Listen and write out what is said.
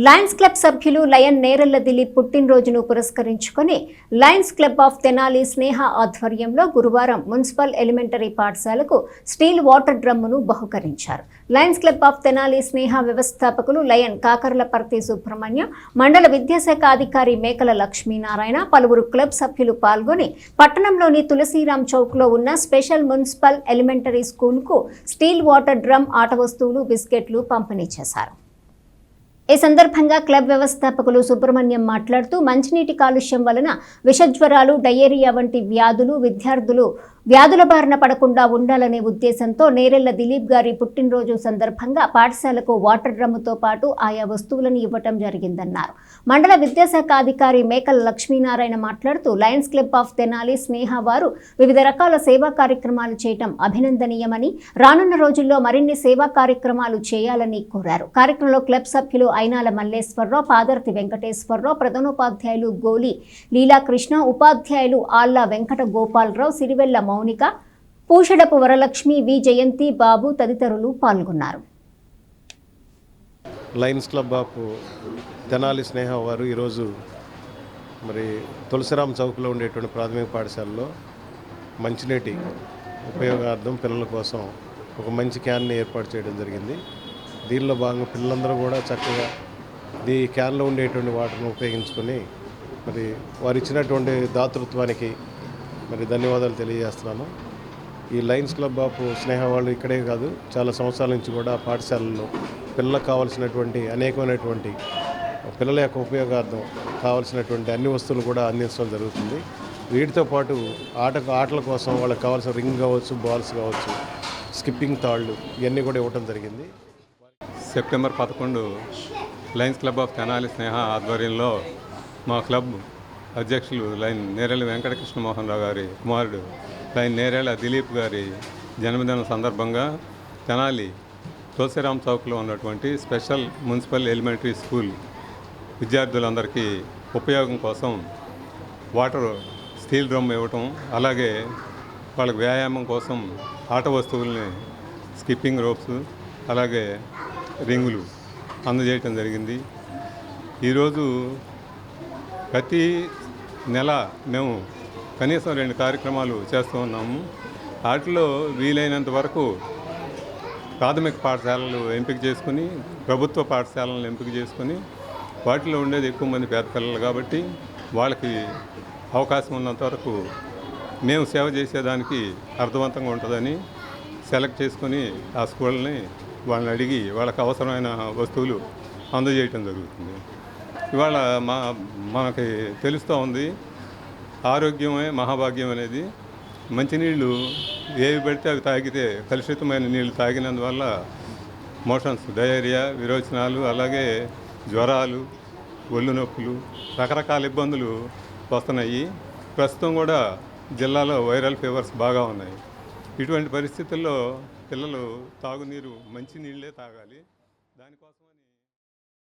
Lions club సభ్యులు lion Nerella Dileep పుట్టినరోజును పురస్కరించుకుని Lions club of Tenali Sneha ఆధ్వర్యంలో గురువారం మున్సిపల్ ఎలిమెంటరీ పాఠశాలకు స్టీల్ వాటర్ డ్రమ్మును బహుకరించారు. Lions club of Tenali Sneha వ్యవస్థాపకులు లయన్ కాకర్లపర్తి సుబ్రహ్మణ్యం, మండల విద్యాశాఖ అధికారి మేకల లక్ష్మీనారాయణ, పలువురు క్లబ్ సభ్యులు పాల్గొని పట్టణంలోని తులసీరామ్ చౌక్లో ఉన్న స్పెషల్ మున్సిపల్ ఎలిమెంటరీ స్కూల్కు స్టీల్ వాటర్ డ్రమ్, ఆట వస్తువులు, బిస్కెట్లు పంపిణీ చేశారు. ఈ సందర్భంగా క్లబ్ వ్యవస్థాపకులు సుబ్రహ్మణ్యం మాట్లాడుతూ మంచినీటి కాలుష్యం వలన విషజ్వరాలు, డయేరియా వంటి విద్యార్థులు వ్యాధుల బారిన పడకుండా ఉండాలనే ఉద్దేశంతో నేరెళ్ల దిలీప్ గారి పుట్టినరోజు సందర్భంగా పాఠశాలకు వాటర్ డ్రమ్ముతో పాటు ఆయా వస్తువులను ఇవ్వటం జరిగిందన్నారు. మండల విద్యాశాఖ అధికారి మేకల లక్ష్మీనారాయణ మాట్లాడుతూ లయన్స్ క్లబ్ ఆఫ్ తెనాలి స్నేహ వారు వివిధ రకాల సేవా కార్యక్రమాలు చేయటం అభినందనీయమని, రానున్న రోజుల్లో మరిన్ని సేవా కార్యక్రమాలు చేయాలని కోరారు. కార్యక్రమంలో క్లబ్ సభ్యులు అయినాల మల్లేశ్వరరావు, పాదర్తి వెంకటేశ్వరరావు, ప్రధానోపాధ్యాయులు గోలి లీలాకృష్ణ, ఉపాధ్యాయులు ఆళ్ల వెంకట గోపాలరావు, సిరివెల్ల మౌనిక, పూషడపు వరలక్ష్మి, వి జయంతి బాబు తదితరులు పాల్గొన్నారు. లయన్స్ క్లబ్ ఆఫ్ తెనాలి స్నేహ వారు ఈరోజు తులసిరామ్ చౌక్లో ఉండేటువంటి ప్రాథమిక పాఠశాలలో మంచినీటి ఉపయోగార్థం పిల్లల కోసం ఒక మంచి క్యాన్ని ఏర్పాటు చేయడం జరిగింది. దీనిలో భాగంగా పిల్లలందరూ కూడా చక్కగా ఈ క్యాన్లో ఉండేటువంటి వాటర్ను ఉపయోగించుకొని వారు ఇచ్చినటువంటి దాతృత్వానికి ధన్యవాదాలు తెలియజేస్తున్నాను. ఈ లయన్స్ క్లబ్ ఆఫ్ స్నేహ వాళ్ళు ఇక్కడే కాదు, చాలా సంవత్సరాల నుంచి కూడా పాఠశాలల్లో పిల్లలకు కావాల్సినటువంటి అనేకమైనటువంటి పిల్లల యొక్క ఉపయోగార్థం కావాల్సినటువంటి అన్ని వస్తువులు కూడా అందించడం జరుగుతుంది. వీటితో పాటు ఆటల కోసం వాళ్ళకి కావాల్సిన రింగ్ కావచ్చు, బాల్స్ కావచ్చు, స్కిప్పింగ్ తాళ్ళు ఇవన్నీ కూడా ఇవ్వడం జరిగింది. September 11 Lions club of Tenali Sneha ఆధ్వర్యంలో మా క్లబ్ అధ్యక్షులు లయన్ నేరెళ్ల వెంకటకృష్ణ మోహన్ రావు గారి కుమారుడు లయన్ నేరెళ్ల దిలీప్ గారి జన్మదినం సందర్భంగా తెనాలి తులసిరామ్ చౌక్లో ఉన్నటువంటి స్పెషల్ మున్సిపల్ ఎలిమెంటరీ స్కూల్ విద్యార్థులందరికీ ఉపయోగం కోసం వాటర్ స్టీల్ డ్రమ్ ఇవ్వటం, అలాగే వాళ్ళకి వ్యాయామం కోసం ఆట వస్తువుల్ని స్కిప్పింగ్ రోప్స్, అలాగే రింగులు అందజేయటం జరిగింది. ఈరోజు ప్రతి నెల మేము కనీసం 2 కార్యక్రమాలు చేస్తూ ఉన్నాము. వాటిలో వీలైనంత వరకు ప్రాథమిక పాఠశాలలు ఎంపిక చేసుకుని, ప్రభుత్వ పాఠశాలను ఎంపిక చేసుకుని, వాటిలో ఉండేది ఎక్కువ మంది పేద పిల్లలు కాబట్టి వాళ్ళకి అవకాశం ఉన్నంత వరకు మేము సేవ చేసేదానికి అర్థవంతంగా ఉంటుందని సెలెక్ట్ చేసుకొని ఆ స్కూళ్ళని వాళ్ళని అడిగి వాళ్ళకి అవసరమైన వస్తువులు అందజేయటం జరుగుతుంది. ఇవాళ మనకి తెలుస్తూ ఉంది, ఆరోగ్యమే మహాభాగ్యం అనేది. మంచినీళ్ళు ఏవి పెడితే అవి తాగితే కలుషితమైన నీళ్లు తాగినందువల్ల మోషన్స్, డయేరియా, విరోచనాలు, అలాగే జ్వరాలు, ఒళ్ళు నొప్పులు, రకరకాల ఇబ్బందులు వస్తున్నాయి. ప్రస్తుతం కూడా జిల్లాలో వైరల్ ఫీవర్స్ బాగా ఉన్నాయి. ఇటువంటి పరిస్థితుల్లో పిల్లలు తాగునీరు మంచి నీళ్ళే తాగాలి. దానికోసం